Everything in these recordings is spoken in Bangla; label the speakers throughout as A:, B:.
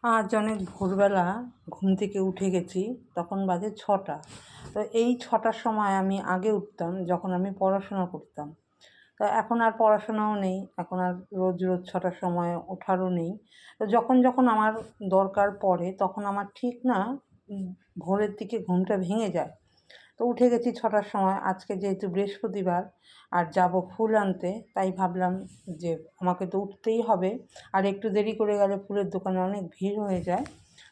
A: আজ অনেক ভোরবেলা ঘুম থেকে উঠে গেছি, তখন বাজে 6টা। তো এই 6টার সময় আমি আগে উঠতাম যখন আমি পড়াশোনা করতাম। তো এখন আর পড়াশোনাও নেই, এখন আর রোজ রোজ 6টার সময় ওঠারও নেই। তো যখন যখন আমার দরকার পড়ে তখন আমার ঠিক না ভোরের দিকে ঘুমটা ভেঙে যায়। তো উঠে গেছি 6টার সময়, আজকে যেহেতু বৃহস্পতিবার আর যাব ফুল আনতে, তাই ভাবলাম যে আমাকে তো উঠতেই হবে, আর একটু দেরি করে গেলে ফুলের দোকানে অনেক ভিড় হয়ে যায়।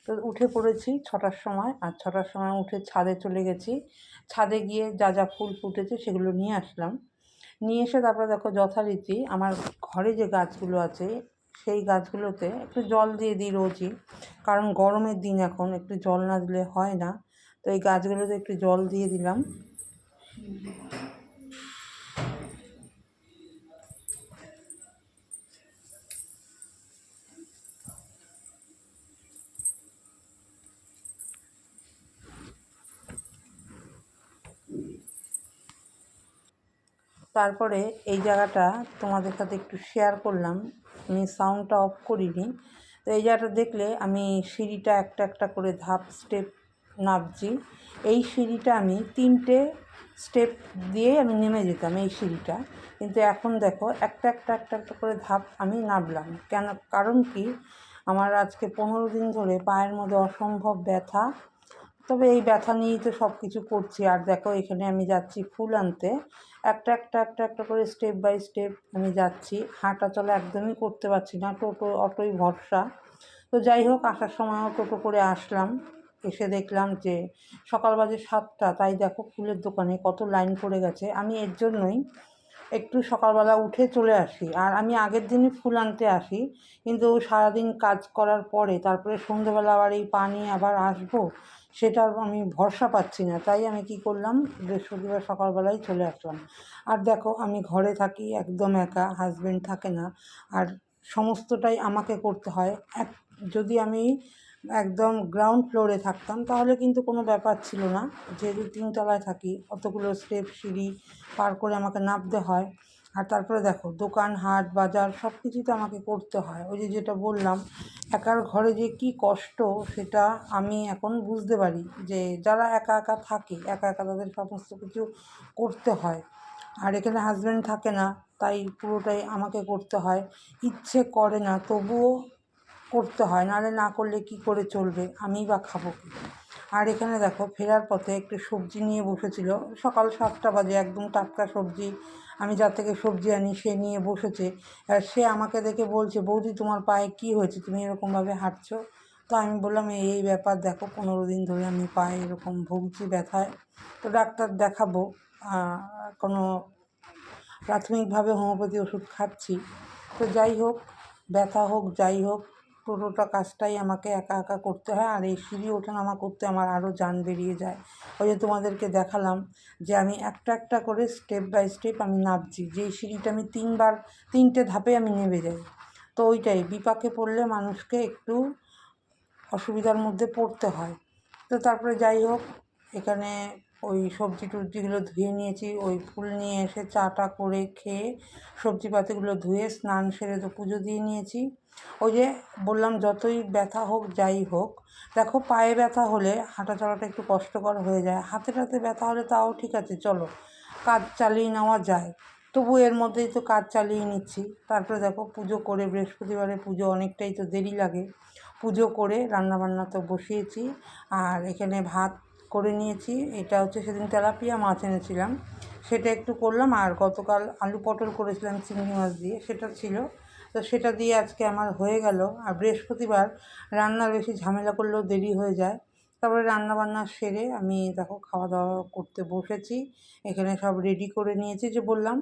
A: তো উঠে পড়েছি 6টার সময়, আর 6টার সময় উঠে ছাদে চলে গেছি। ছাদে গিয়ে যা যা ফুল ফুটেছে সেগুলো নিয়ে আসলাম। নিয়ে এসে তারপরে দেখো যথারীতি আমার ঘরে যে গাছগুলো আছে সেই গাছগুলোতে একটু জল দিয়ে দিই রোজই, কারণ গরমের দিন এখন একটু জল না দিলে হয় না। তো এই গাছগুলোতে একটু জল দিয়ে দিলাম। তারপরে এই জায়গাটা তোমাদের সাথে একটু শেয়ার করলাম, আমি সাউন্ডটা অফ করিনি। তো এই জায়গাটা দেখলে আমি সিঁড়িটা একটা একটা করে ধাপ স্টেপ নামছি। এই সিঁড়িটা আমি 3টে স্টেপ দিয়ে আমি নেমে যেতাম এই সিঁড়িটা, কিন্তু এখন দেখো একটা একটা একটা একটা করে ধাপ আমি নামলাম। কেন, কারণ কি, আমার আজকে 15 দিন ধরে পায়ের মধ্যে অসম্ভব ব্যথা। তবে এই ব্যথা নিয়েই তো সব কিছু করছি। আর দেখো এখানে আমি যাচ্ছি ফুল আনতে, একটা একটা একটা একটা করে স্টেপ বাই স্টেপ আমি যাচ্ছি, হাঁটা চলা একদমই করতে পারছি না, টোটো অটোই ভরসা। তো যাই হোক, আসার সময়ও টোটো করে আসলাম। এসে দেখলাম যে সকাল বাজে 7টা, তাই দেখো ফুলের দোকানে কত লাইন পড়ে গেছে। আমি এর জন্যই একটু সকালবেলা উঠে চলে আসি, আর আমি আগের দিনই ফুল আনতে আসি, কিন্তু সারাদিন কাজ করার পরে তারপরে সন্ধ্যেবেলা আবার এই পা নিয়ে আবার আসবো, সেটার আমি ভরসা পাচ্ছি না। তাই আমি কি করলাম, বৃহস্পতিবার সকালবেলায় চলে আসলাম। আর দেখো আমি ঘরে থাকি একদম একা, হাজব্যান্ড থাকে না, আর সমস্তটাই আমাকে করতে হয়। যদি আমি একদম গ্রাউন্ড ফ্লোরে থাকতাম তাহলে কিন্তু কোনো ব্যাপার ছিল না, যেহেতু 3তলায় থাকি অতগুলো স্টেপ সিঁড়ি পার করে আমাকে নামতে হয়। আর তারপরে দেখো দোকান হাট বাজার সব কিছুই তো আমাকে করতে হয়। ওই যে যেটা বললাম, একার ঘরে যে কি কষ্ট সেটা আমি এখন বুঝতে পারি, যে যারা একা একা থাকে একা একা তাদের সমস্ত কিছু করতে হয়। আর এখানে হাজব্যান্ড থাকে না, তাই পুরোটাই আমাকে করতে হয়। ইচ্ছে করে না তবুও করতে হয়, নাহলে না করলে কি করে চলবে, আমিই বা খাবো কি। আর এখানে দেখো ফেরার পথে একটু সবজি নিয়ে বসেছিল, সকাল 7টা বাজে, একদম টাটকা সবজি। আমি যার থেকে সবজি আনি সে নিয়ে বসেছে, আর সে আমাকে দেখে বলছে, বৌদি তোমার পায়ে কি হয়েছে, তুমি এরকমভাবে হাঁটছো? তো আমি বললাম এই এই ব্যাপার, দেখো 15 দিন ধরে আমি পায়ে এরকম ভুগছি ব্যথায়, তো ডাক্তার দেখাবো। কোনো প্রাথমিকভাবে হোমিওপ্যাথি ওষুধ খাচ্ছি। তো যাই হোক, ব্যথা হোক যাই হোক, পুরোটা কাজটাই আমাকে একা একা করতে হয়। আর এই সিঁড়ি ওঠানামা করতে আমার আরও জান বেরিয়ে যায়। ওই যে তোমাদেরকে দেখালাম যে আমি একটা একটা করে স্টেপ বাই স্টেপ আমি নামছি, যেই সিঁড়িটা আমি 3টে ধাপে আমি নেমে যাই। তো ওইটাই বিপাকে পড়লে মানুষকে একটু অসুবিধার মধ্যে পড়তে হয়। তো তারপরে যাই হোক, এখানে ওই সবজি টবজিগুলো ধুয়ে নিয়েছি, ওই ফুল নিয়ে এসে চাটা করে খেয়ে সবজিপাতিগুলো ধুয়ে স্নান সেরে তো পুজো দিয়ে নিয়েছি। ওই যে বললাম, যতই ব্যথা হোক যাই হোক, দেখো পায়ে ব্যথা হলে হাঁটা চলাটা একটু কষ্টকর হয়ে যায়, হাতে টাতে ব্যথা হলে তাও ঠিক আছে, চলো কাজ চালিয়ে নেওয়া যায়। তবু এর মধ্যেই তো কাজ চালিয়ে নিচ্ছি। তারপরে দেখো পুজো করে, বৃহস্পতিবারে পুজো অনেকটাই তো দেরি লাগে, পুজো করে রান্নাবান্না তো বসিয়েছি। আর এখানে ভাত করে নিয়েছি, এটা হচ্ছে সেদিন তেলাপিয়া মাছ এনেছিলাম সেটা একটু করলাম, আর গতকাল আলু পটল করেছিলাম চিংড়ি মাছ দিয়ে, সেটা ছিল। তো সেটা দিয়ে আজকে আমার হয়ে গেল। আর বৃহস্পতিবার রান্নার বেশি ঝামেলা করলেও দেরি হয়ে যায়। তারপরে রান্নাবান্না সেরে আমি দেখো খাওয়া দাওয়া করতে বসেছি। এখানে সব রেডি করে নিয়েছি, যে বললাম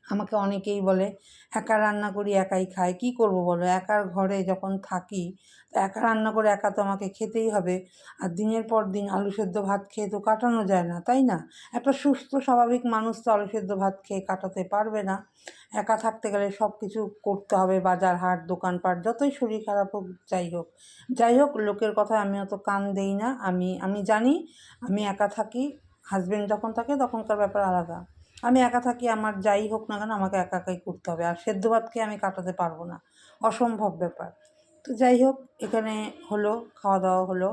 A: আমাকে অনেকেই বলে একা রান্না করি একাই খাই, কী করব বলো, একার ঘরে যখন থাকি তো একা রান্না করে একা তো আমাকে খেতেই হবে। আর দিনের পর দিন আলু সেদ্ধ ভাত খেয়ে তো কাটানো যায় না, তাই না? একটা সুস্থ স্বাভাবিক মানুষ তো আলু সেদ্ধ ভাত খেয়ে কাটাতে পারবে না। একা থাকতে গেলে সব কিছু করতে হবে, বাজার হাট দোকানপাট, যতই শরীর খারাপ হোক যাই হোক। যাই হোক, লোকের কথায় আমি অত কান দেই না। আমি জানি আমি একা থাকি, হাজব্যান্ড যখন থাকে তখনকার ব্যাপার আলাদা। আমি একা থাকি, আমার যাই হোক না কেন আমাকে একা একাই করতে হবে, আর সেদ্ধ ভাত খেয়ে আমি কাটাতে পারবো না, অসম্ভব ব্যাপার। তো যাই হোক, এখানে হলো খাওয়া দাওয়া হলো।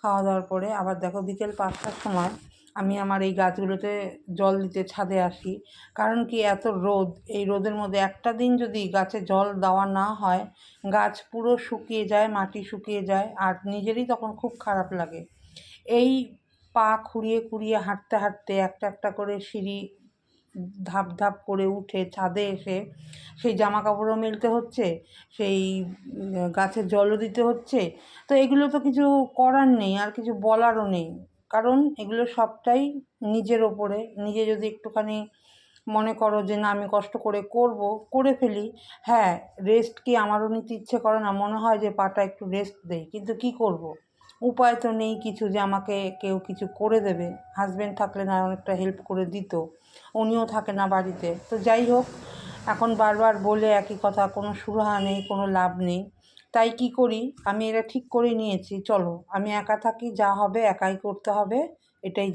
A: খাওয়া দাওয়ার পরে আবার দেখো বিকেল 5টার সময় আমি আমার এই গাছগুলোতে জল দিতে ছাদে আসি। কারণ কি, এত রোদ, এই রোদের মধ্যে একটা দিন যদি গাছে জল দেওয়া না হয়, গাছ পুরো শুকিয়ে যায়, মাটি শুকিয়ে যায়, আর নিজেরই তখন খুব খারাপ লাগে। এই পা খুঁড়িয়ে খুঁড়িয়ে হাঁটতে হাঁটতে একটা একটা করে সিঁড়ি ধাপ ধাপ করে উঠে ছাদে এসে সেই জামা কাপড়ও মেলতে হচ্ছে, সেই গাছে জলও দিতে হচ্ছে। তো এগুলো তো কিছু করার নেই, আর কিছু বলারও নেই, কারণ এগুলো সবটাই নিজের ওপরে। নিজে যদি একটুখানি মনে করো যে না আমি কষ্ট করে করব, করে ফেলি। হ্যাঁ, রেস্ট কি আমারও নিতে ইচ্ছে করে না, মনে হয় যে পাটা একটু রেস্ট দেই, কিন্তু কি করব, উপায় তো নেই কিছু যে আমাকে কেউ কিছু করে দেবে। হাজব্যান্ড থাকলে না অনেকটা হেল্প করে দিত, উনিও থাকে না বাড়িতে। তো যাই হোক, এখন বারবার বলে একই কথা, কোনো সুরাহা নেই, কোনো লাভ নেই। তাই কি করি, আমি এটা ঠিক করে নিয়েছি, চলো আমি একা থাকি, যা হবে একাই করতে হবে, এটাই।